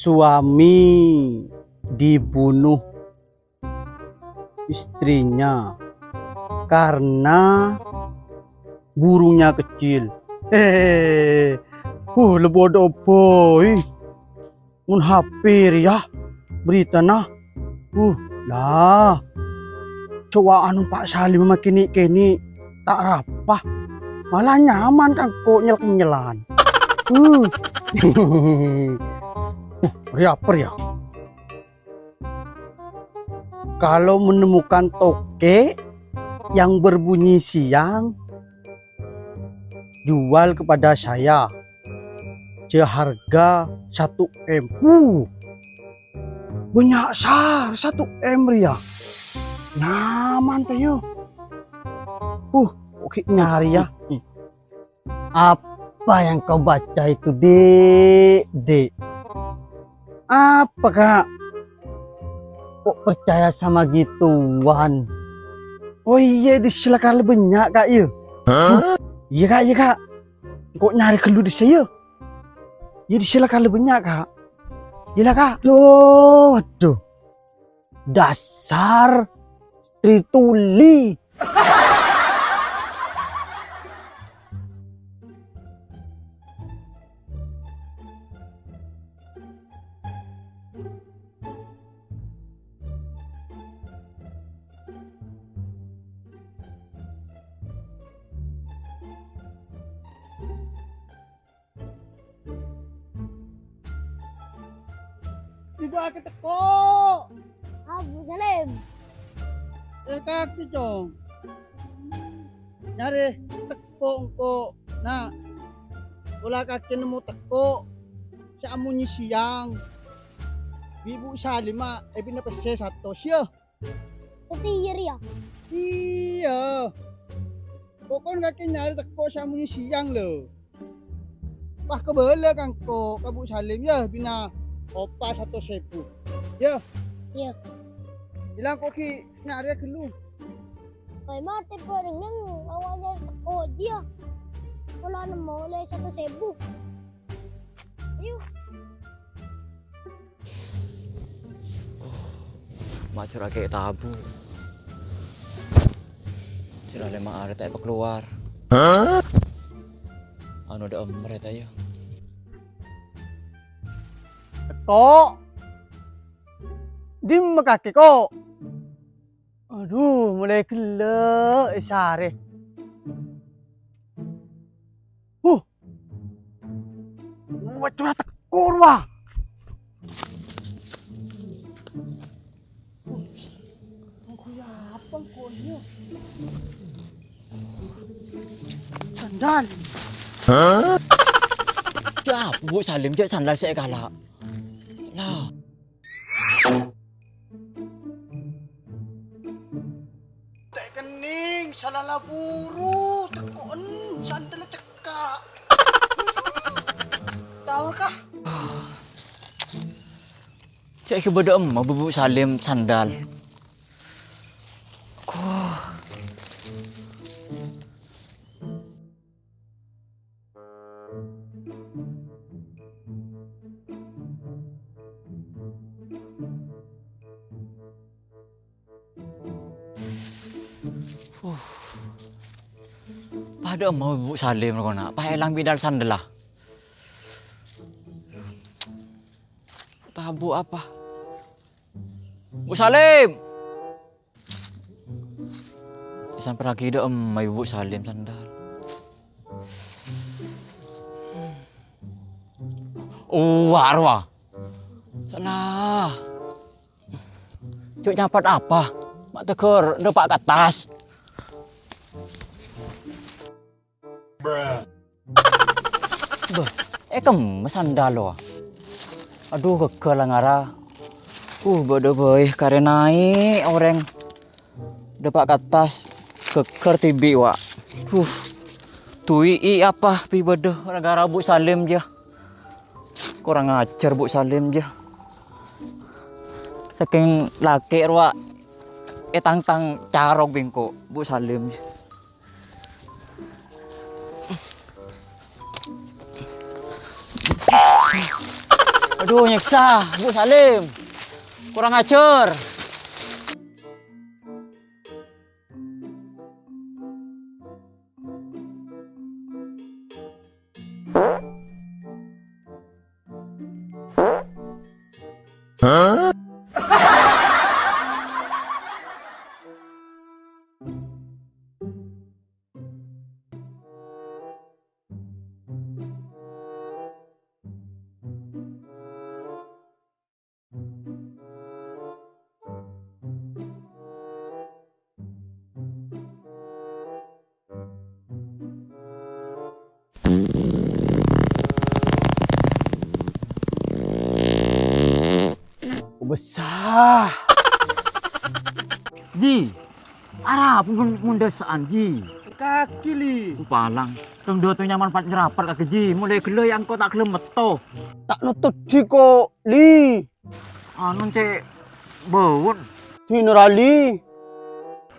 Suami dibunuh istrinya karena burungnya kecil. Lebodo boy. Mun hampir ya berita nah. Lah. Coba anu Pak Salim makin kini tak rapah. Malah nyaman kan kok nyel-nyelan. Apa ya? Kalau menemukan toke yang berbunyi siang, jual kepada saya seharga 1 M. Banyak sar 1 M ya. Nyaman tuh yuk. Oke nyari ya. Apa yang kau baca itu, Dek? Apa Kak? Kok percaya sama gituan? Oh iya, disilakan banyak Kak ya. Iya Kak. Kok nyari kelu di saya? Ya disilakan banyak Kak. Gila Kak. Loh, waduh. Dasar Trituli. Dibawa ke teko. Abu Salim. Kaki dong. Nyari teko engko. Nah, bola kaki nemu teko. Si amunyi siang. Ibu Salima, pinapese satu siya. Tapi ya. Iya. Pokoknya kaki nyari teko si amunyi siang lo. Wah kebele kan kok Kabu Salim ya bina opa 1.000. Ya. Iya. Bilang kok ki nyari ke lu. Kayak mati pa rin nang awalnya teko dia. Wala namo oleh 1.000. Ayo. Macur kayak tabu. Sila lemang ari tayo keluar. Anu ada emret ayo. Kok di kaki kok. Aduh, mulai gele sare. Wah, curah tekor wah. Apa konya? Sandal. Ya, Bu Salim cek sandal saya kalah. Lah. Tak kening, salah laburu, tekon, sandal teka. Tahu kah? Cek kepada mau Bu Salim sandal. Pada mau Bu Salim kau nak, pahelang bidal sandal lah. Tabu apa? Bu Salim. Sampai lagi dah mai Bu Salim sandal. Oh, arwah. Salah. Cuk nyapat apa? Mak tegur depak ke atas. Bruh. Kemes sandal lo. Aduh kegel ngara. Bodoh boy, kare naik orang depak ke atas keker tibi wa. Tui apa pi bodoh negara Bu Salim je. Kurang ajar Bu Salim je. Saking laki wa tang carok bengko Bu Salim je. Aduh, nyiksa, Bu Salim. Kurang ajar. Besar. Ji, arah pun mundasaan Ji. Kaki li. Palang, kang dua tu nyaman pat nyerapat kaki Ji. Mulai gelo yang kau tak gelem meto. Tak nutut jiko li. Anu cek bawon. Minerali.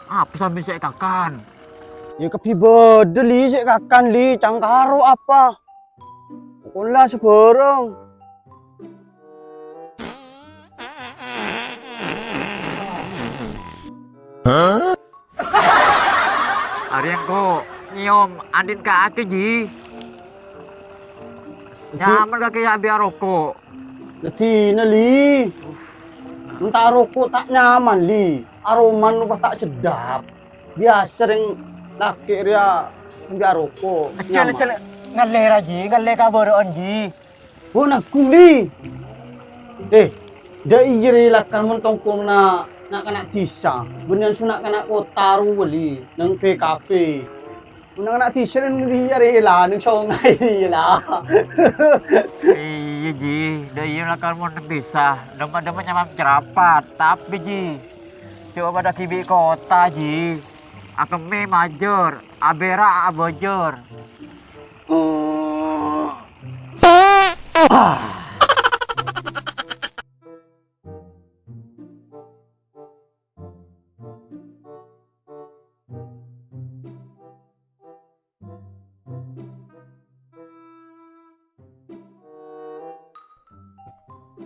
Apa sambil saya kakan? Ya kepi bedel li sik kakan li cangkaro apa. Kula seborong. Hari yang kau nyium andin kaki Ji. Nyaman kaki ya biar rokok. Jadi li. Entah rokok tak nyaman li. Aroman lupa tak sedap. Biasa ring laki dia biar rokok. Acel ngalera Ji, ngalle kabaroan Ji. Pun aku li. Dah ijri lakan mentongkong na nak kena tisa. Benar sunak kena kotaru wali nang cafe. Nang kena tisa nang ijri lah nang song nai lah. Iya Ji, dah iya lakan mau nang desa. Demen-demen nyaman cerapat, tapi Ji. Coba pada kibi kota Ji. Akeme major, abera abojor.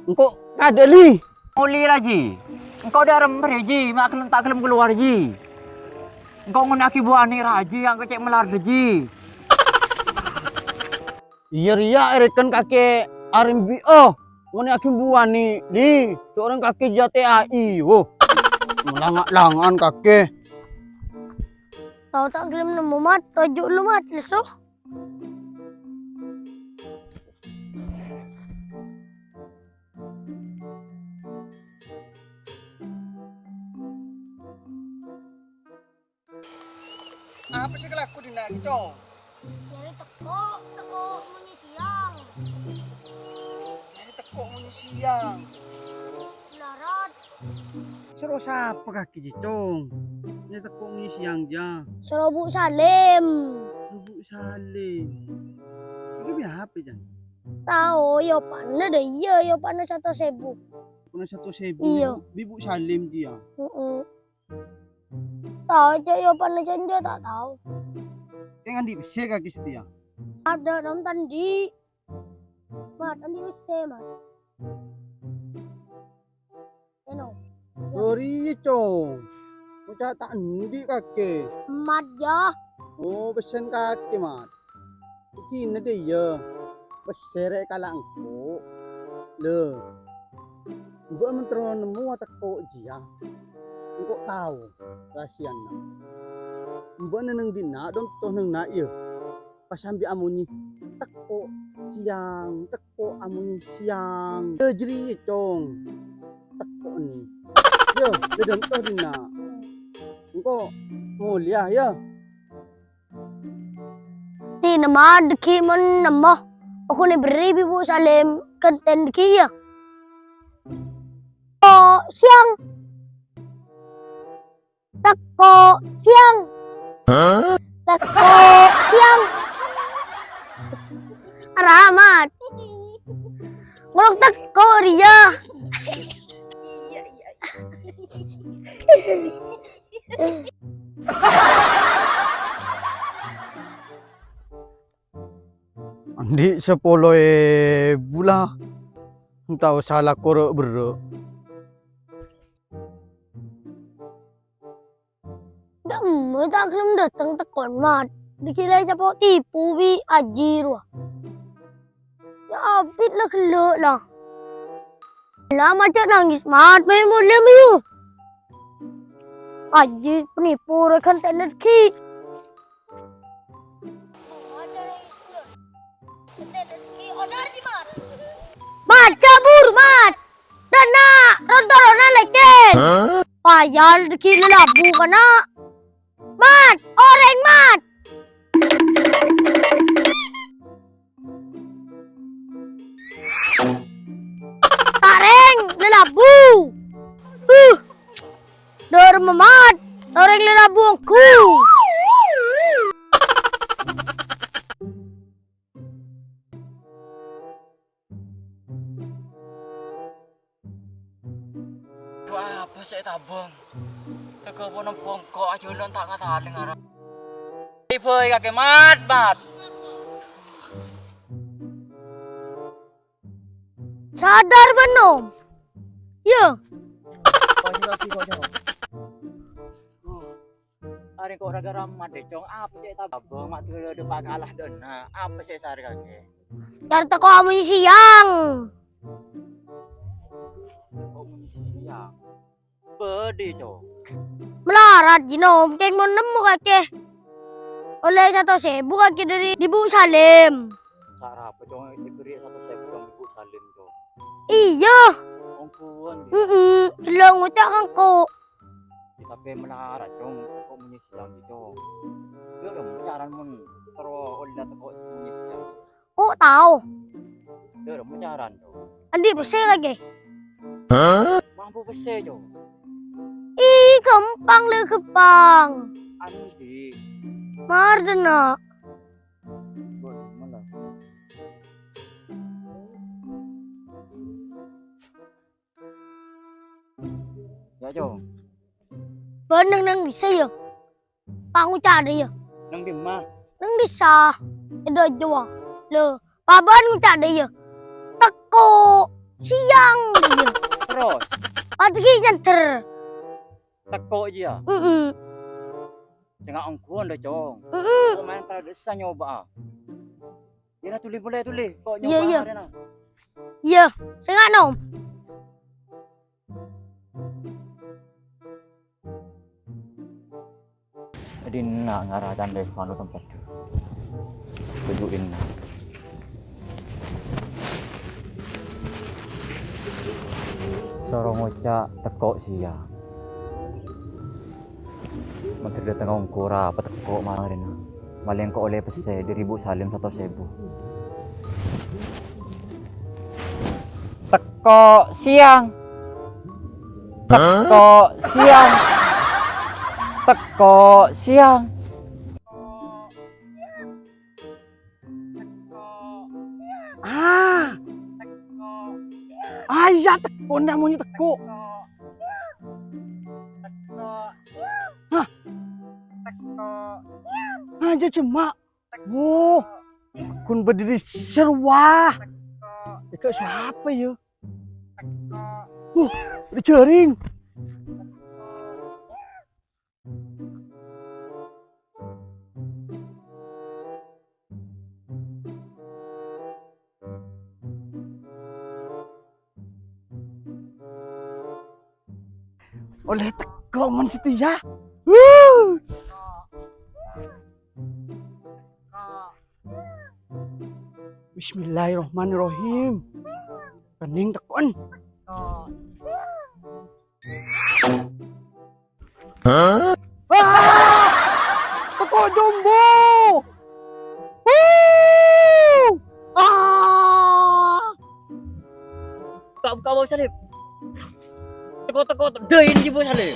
Engkau ada li. Muli lah Ji. Engkau dah rember ya Ji, mak kelem tak kelem keluar Ji. Engkau ngunaki buani raji yang kecek melar Ji. Iya ria rekan kakek RMB. Oh, ngene aki buani li. Seorang kakek JTAI. Wo. Melangan kakek. Tahu tak gelem nemu mat, tajuk lu mat leso. Apa sih kelaku di nak gitu? Jadi teko muni siang. Ini tekok muni siang. Larat, Suruh siapa kaki jicong? Ini tekok muni siang ja. Serobuk Salim. Ibu Salim. Ini biar apa jan? Tahu yo pana deh iya yo pana 1.000. Kena 1.000. Iya. Ibu Salim dia. Tahu aja yo pana janjo tak tahu. Jangan dibesek kaki setia. Ada dalam tandi. Mat tandi bisa mat. Eno. Sorry cong. Udah tak endi kaki. Mat ya. Oh besen kaki mat. Kini deh ya. Beserek kalangku. Le. Gua mentero nemu tekok dia. Engkau tahu rahasianya. Mbak neneng dina don toh neng na iya. Pas ambil amuni teko amuni siang. Jadi cong teko ni. Yo, dedeng toh dina. Engkau mulia ya. Di nama deki mon nama. Aku ni beri Ibu Salim konten deki ya. Oh, siang. Teko siang. Teko siang. Rahmat. Ngolok teko dia. Andi 10.000 lah. Tahu salah korek bro. Dah tak kelem datang tekon mat. Dikira siapa tipu bi ajir wah. Ya abit lah kelak lah. Lah macam nangis mat main boleh mayu. Ajir penipu rekan tenet ki. Mat kabur mat. Dana rontorona lecen. Payal deki labu kana. Mat, oreng mat. Tareng lelabu. Dor memat. Tareng lelabu aku. Apa sih tabung? Teko pono bongkok aja lon tak ngatane ngarep. Boy kakek mat. Sadar benom. Ya, Hari kok gara-gara mat decong apa sih tabung mat dulu depak kalah dona. Apa sih sari kakek? cari teko amun siang. Siang. Pedi cok. Melarat jinom, keng mau nemu kakek. Oleh 1.000 kakek dari Ibu Salim. Cara apa cok diberi 1.000 cok Ibu Salim cok. Iya. Ongkuan. Bilang ucap kangko. Tapi melarat cok kok siang gitu. Dia udah mencaran mun terus oleh teko siang. Oh tahu. Dia udah mencaran cok. Andi besar lagi. Mampu bese cok. Ih, gampang le kepang. Andi. Mardena. Mana? Ya cok. Benang nang bisa ya. Pangu cari ya. Nang di mana? Nang bisa. Itu aja. Le, paban ngucap dia. Teko siang dia. Terus Pergi nyanter. teko aja. Jangan ongkuan dah cok. Kok main tak bisa nyoba. Dia tuli boleh tuli. Kok nyoba Iya. hari na. Ya, sengat nom. Jadi nak ngarahan deh panu tempat tu. Tunjukin na. Sorong ocak teko sia. Menteri datang ongkura apa teko marin. Maling ko oleh pese dari Ibu Salim 1.000. Teko siang. Teko siang. Teko siang. Ayah teko ndak mau teko. Hah? Aja cuma. Oh. Kun berdiri serwah. Dekat siapa ya? Udah jaring. Oleh teko man setia. Bismillahirrahmanirrahim. Kening tekon. Teko jumbo. Kau Salim. Teko-teko dein Ibu Salim.